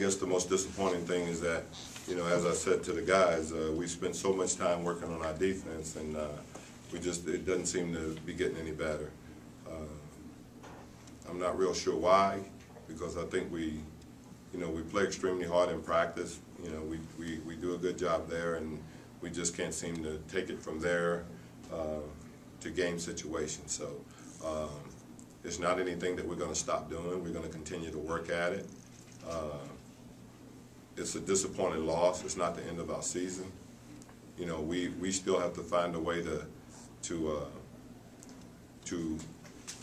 guess the most disappointing thing is that, you know, as I said to the guys, we spent so much time working on our defense, and it doesn't seem to be getting any better. I'm not real sure why, because I think we play extremely hard in practice. You know, we do a good job there, and we just can't seem to take it from there to game situations. So it's not anything that we're going to stop doing. We're going to continue to work at it. It's a disappointing loss. It's not the end of our season. You know, we still have to find a way to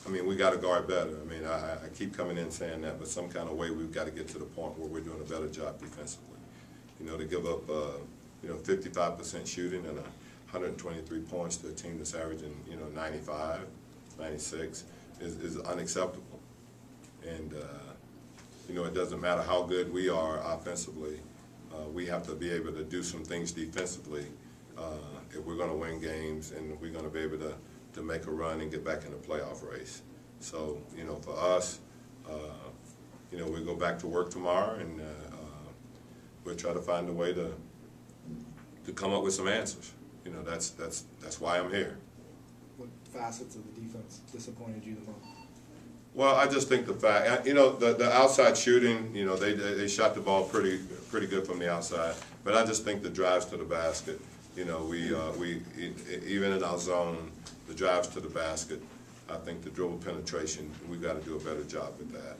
I mean, we got to guard better. I mean, I keep coming in saying that, but some kind of way we've got to get to the point where we're doing a better job defensively. You know, to give up 55% shooting and 123 points to a team that's averaging 95, 96 is unacceptable. And it doesn't matter how good we are offensively. We have to be able to do some things defensively if we're going to win games, and we're going to be able to make a run and get back in the playoff race. So, for us, we go back to work tomorrow, and we'll try to find a way to come up with some answers. That's why I'm here. What facets of the defense disappointed you the most? Well, I just think the fact, the outside shooting, they shot the ball pretty good from the outside, but I just think the drives to the basket, we even in our zone, the drives to the basket, I think the dribble penetration, we've got to do a better job with that.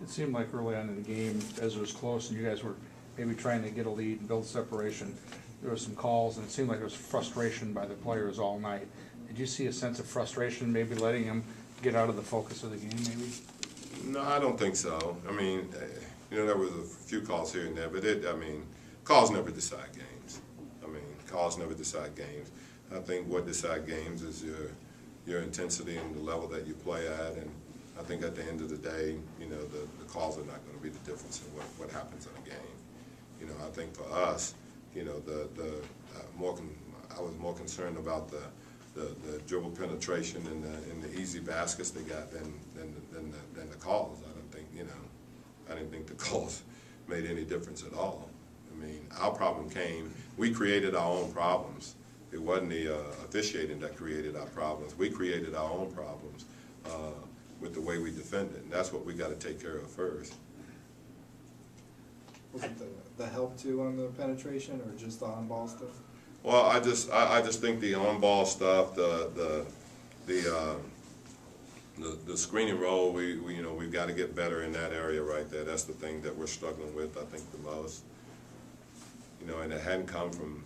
It seemed like early on in the game, as it was close and you guys were maybe trying to get a lead and build separation, there were some calls, and it seemed like there was frustration by the players all night. Did you see a sense of frustration, maybe letting them get out of the focus of the game, maybe? No, I don't think so. I mean, there was a few calls here and there, but calls never decide games. Calls never decide games. I think what decide games is your intensity and the level that you play at, and I think at the end of the day, the calls are not going to be the difference in what happens in a game. I think for us, I was more concerned about the dribble penetration and the easy baskets they got than the calls. I didn't think the calls made any difference at all. Our problem came, we created our own problems. It wasn't the officiating that created our problems. We created our own problems with the way we defended, and that's what we got to take care of first. Was it the help too on the penetration, or just the on-ball stuff? Well, I just think the on-ball stuff, the screening role, we've got to get better in that area right there. That's the thing that we're struggling with, I think, the most. And it hadn't come from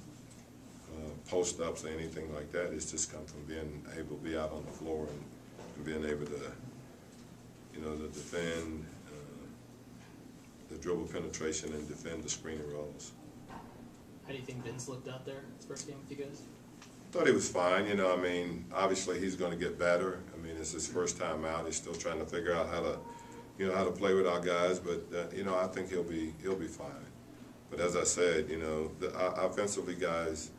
post-ups or anything like that. It's just come from being able to be out on the floor and being able to, to defend the dribble penetration and defend the screening roles. How do you think Vince looked out there his first game with you guys? Thought he was fine. Obviously he's going to get better. It's his first time out. He's still trying to figure out how to play with our guys. But I think he'll be fine. But as I said, offensively, guys,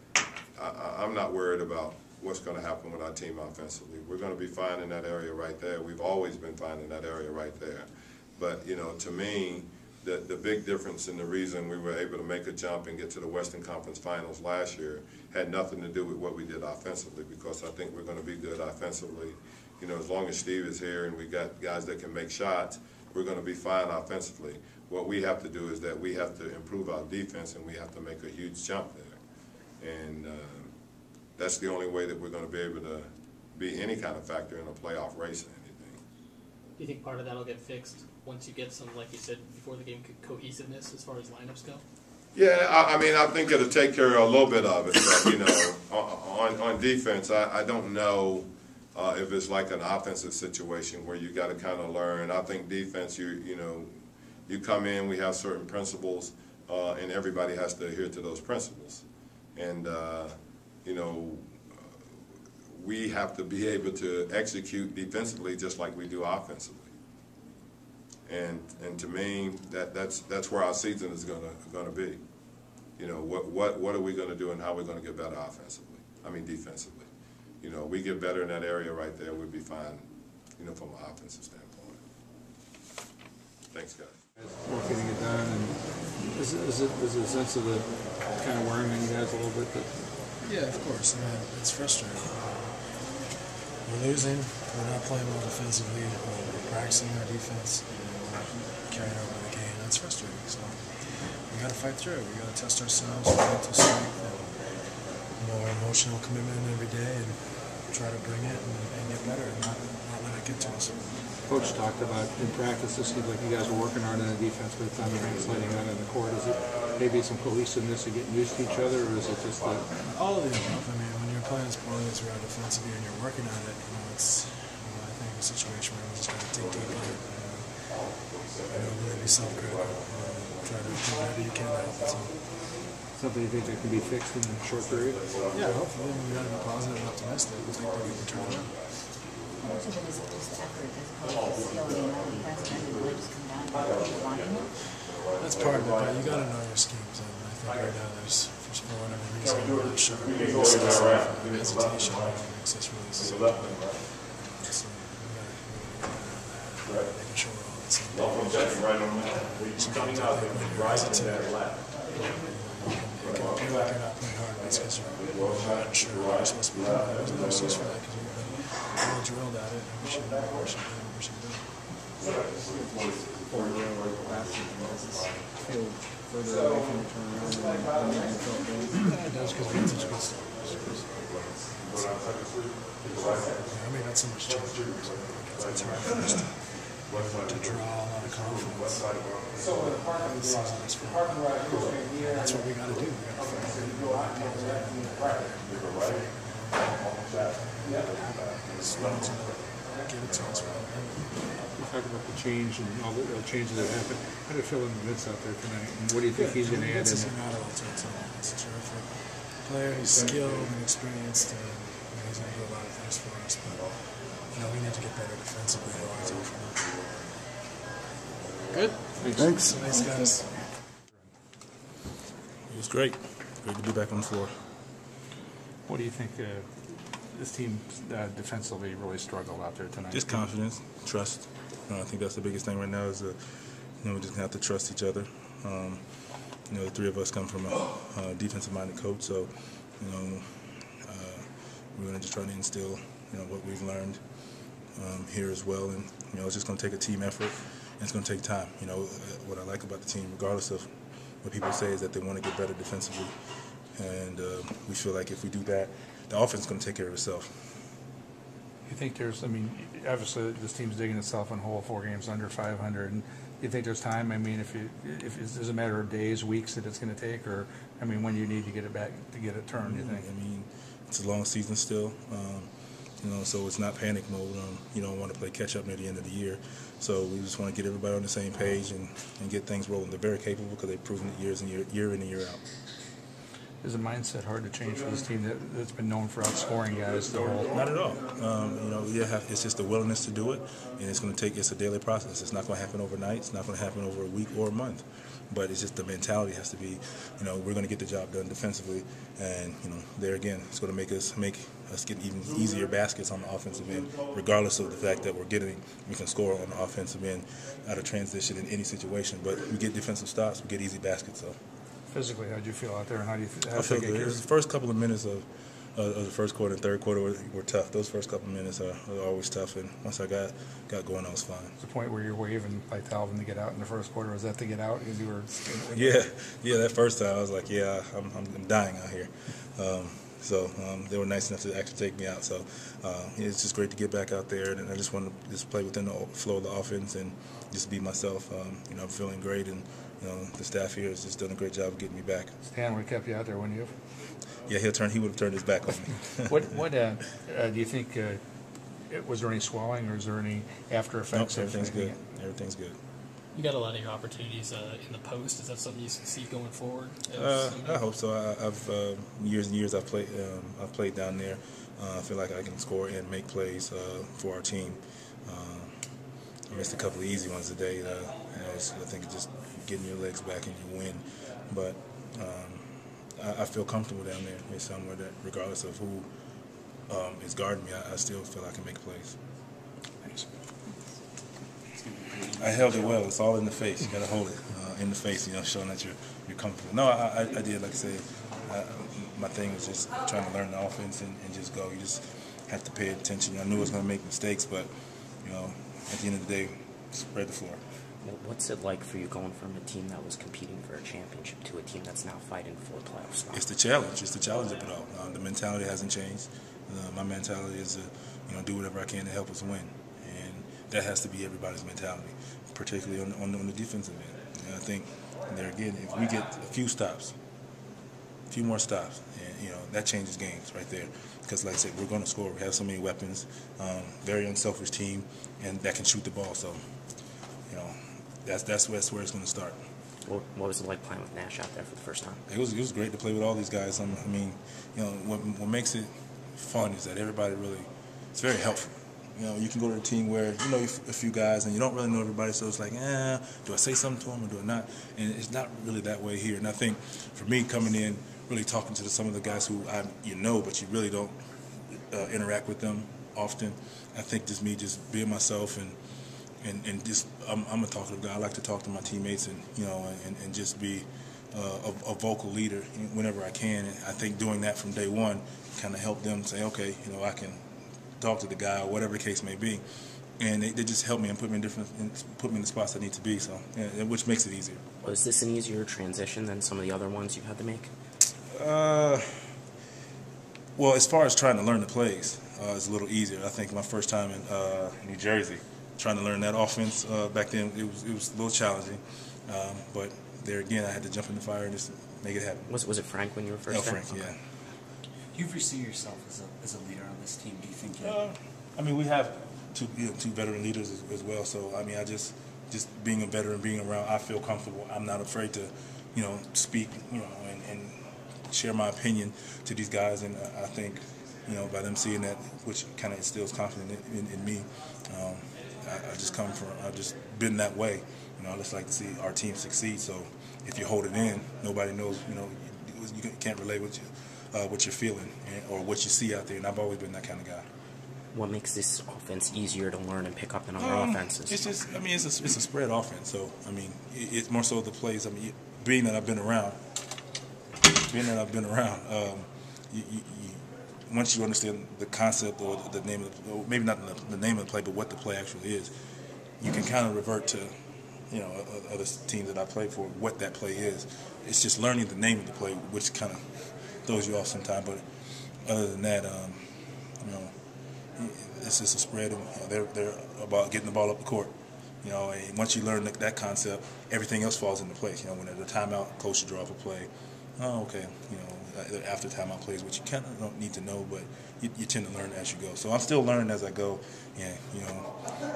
I'm not worried about what's going to happen with our team offensively. We're going to be fine in that area right there. We've always been fine in that area right there. But to me, the big difference and the reason we were able to make a jump and get to the Western Conference Finals last year had nothing to do with what we did offensively, because I think we're going to be good offensively. As long as Steve is here and we got guys that can make shots, we're going to be fine offensively. What we have to do is that we have to improve our defense, and we have to make a huge jump there. And that's the only way that we're going to be able to be any kind of factor in a playoff race or anything. Do you think part of that will get fixed once you get some, like you said before the game, cohesiveness as far as lineups go? Yeah, I think it'll take care of a little bit of it. But, on defense, I don't know if it's like an offensive situation where you got to kind of learn. I think defense, you come in, we have certain principles, and everybody has to adhere to those principles. And, we have to be able to execute defensively just like we do offensively. And to me, that's where our season is gonna be. What are we going to do, and how are we going to get better defensively. We get better in that area right there, we'll be fine, from an offensive standpoint. Thanks, guys. Work getting it done, and is it a sense of the kind of wearing on you guys a little bit? That Yeah, of course. I mean, it's frustrating. We're losing. We're not playing well defensively. We're practicing our defense, and we're not carrying over the game. That's frustrating. So we got to fight through. We got to test ourselves, our mental strength, and our emotional commitment every day, and try to bring it and get better, and not let it get to us. Coach talked about in practice, it seems like you guys are working hard on the defense, but it's not translating out on the court. Is it maybe some cohesiveness of getting used to each other, or is it just that? All of the above. I mean, when you're playing as poorly as we are defensively and you're working on it, it's, I think, a situation where we just got to dig deeper and really be self-critical and try to do whatever you can to help the team. Something you think that can be fixed in a short period? Yeah, hopefully. We got to be positive and optimistic. We think that we can turn it around. How much of it is just effort as opposed to skill? You know, you guys tend to really just come down to wanting it. That's part of it, but you got to know your schemes. And I think right now there's, for whatever reason, we're not sure. Hesitation makes us really so we got to making sure we're all at the same page. Sometimes I think when you're hesitant, it can feel like you're not playing hard. That's because you're not sure what you're supposed to be doing. There's no excuse for that because we've been well drilled at it, and we should do what we should do. Feel further away from the turnaround than you felt then? Yeah, it does because we had such a good start. I mean, not so much change. It's hard for us to draw a lot of confidence. The season is fun. That's what we got to do. We got to give it to us. You talk about the change and all the changes that happened. How did it feel in the Vince out there tonight? And what do you think he's going to add in? He's a terrific player. He's skilled and experienced, and he's going to do a lot of things for us. But we need to get better defensively. Good. Thanks. Thanks, guys. It was great. Great to be back on the floor. What do you think this team defensively really struggled out there tonight? Just confidence, trust. I think that's the biggest thing right now is we just have to trust each other. The three of us come from a defensive-minded coach, so we're going to just try to instill what we've learned here as well, and it's just going to take a team effort, and it's going to take time. What I like about the team, regardless of what people say, is that they want to get better defensively, and we feel like if we do that, the offense is going to take care of itself. You think obviously this team's digging itself in a hole 4 games under 500, and you think there's time? If it's a matter of days, weeks that it's going to take, or when you need to get it back to get it turned, you think? It's a long season still, so it's not panic mode. You don't want to play catch up near the end of the year, so we just want to get everybody on the same page and get things rolling. They're very capable because they've proven it year in and year out. Is the mindset hard to change for this team that's been known for outscoring guys? Not at all. It's just the willingness to do it, and it's a daily process. It's not going to happen overnight. It's not going to happen over a week or a month. But it's just the mentality has to be, we're going to get the job done defensively, and there again, it's going to make us get even easier baskets on the offensive end, regardless of the fact that we can score on the offensive end out of transition in any situation. But we get defensive stops, we get easy baskets. So. Physically, how did you feel out there, and how do you I felt good. The first couple of minutes of the first quarter and third quarter were tough. Those first couple of minutes are always tough, and once I got going, I was fine. The point where you're waving like Alvin to get out in the first quarter, was that to get out? Because you were. Yeah. That first time I was like, I'm dying out here. So they were nice enough to actually take me out. So it's just great to get back out there, and I just want to just play within the flow of the offense and just be myself. I'm feeling great, and the staff here has just done a great job of getting me back. Stan would have kept you out there, wouldn't you? Yeah, he would have turned his back on me. What do you think? Was there any swelling, or is there any after effects? Nope, everything's good. Everything's good. You got a lot of your opportunities in the post. Is that something you see going forward? I hope so. I've years and years I've played down there. I feel like I can score and make plays for our team. I missed a couple of easy ones today. I think it's just getting your legs back and you win. But I feel comfortable down there. It's somewhere that, regardless of who is guarding me, I still feel I can make plays. Thanks. I held it well. It's all in the face. You got to hold it in the face, showing that you're comfortable. No, I did. Like I said, my thing was just trying to learn the offense and just go. You just have to pay attention. I knew I was going to make mistakes, but at the end of the day, spread the floor. What's it like for you going from a team that was competing for a championship to a team that's now fighting for a playoff spot? It's the challenge. It's the challenge of it all. The mentality hasn't changed. My mentality is to do whatever I can to help us win, and that has to be everybody's mentality, particularly on the defensive end. And I think there again, if we get a few more stops, and that changes games right there. Because like I said, we're going to score. We have so many weapons, very unselfish team, and that can shoot the ball. So, that's where it's going to start. What was it like playing with Nash out there for the first time? It was great to play with all these guys. I mean, what makes it fun is that everybody really, it's very helpful. You can go to a team where you know a few guys and you don't really know everybody, so it's like, do I say something to them or do I not? And it's not really that way here. And I think for me coming in, really talking to some of the guys who but you really don't interact with them often. I think just me just being myself and just I'm a talkative guy. I like to talk to my teammates and just be a vocal leader whenever I can. And I think doing that from day one kind of helped them say, okay, I can talk to the guy or whatever the case may be, and they just help me and put me in the spots I need to be. So, which makes it easier. Was this an easier transition than some of the other ones you've had to make? Well, as far as trying to learn the plays, it's a little easier. I think my first time in New Jersey, trying to learn that offense back then, it was a little challenging. But there again, I had to jump in the fire and just make it happen. Was it Frank when you were first there? Frank, yeah. Do you foresee yourself as a leader on this team? Do you think I mean, we have two veteran leaders as well. So I mean, I just being a veteran, being around, I feel comfortable. I'm not afraid to, speak, and share my opinion to these guys. And I think, by them seeing that, which kind of instills confidence in me. I've just been that way. I just like to see our team succeed. So if you hold it in, nobody knows. You can't relate what you're feeling or what you see out there. And I've always been that kind of guy. What makes this offense easier to learn and pick up than other offenses? It's just, it's a spread offense. So it's more so the plays. Being that I've been around, once you understand the concept or the name of or maybe not the name of the play, but what the play actually is, you can kind of revert to, other teams that I played for, what that play is. It's just learning the name of the play, which kind of throws you off sometimes. But other than that, it's just a spread. And they're about getting the ball up the court. And once you learn that concept, everything else falls into place. When at the timeout, coach will draw up a play. Oh, okay. After timeout plays, which you kind of don't need to know, but you tend to learn as you go. So I'm still learning as I go. Yeah,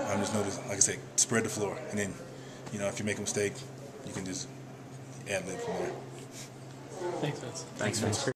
I'm just noticing, like I said, spread the floor, and then, if you make a mistake, you can just ad lib from there. Thanks, Vince. Thanks, Vince.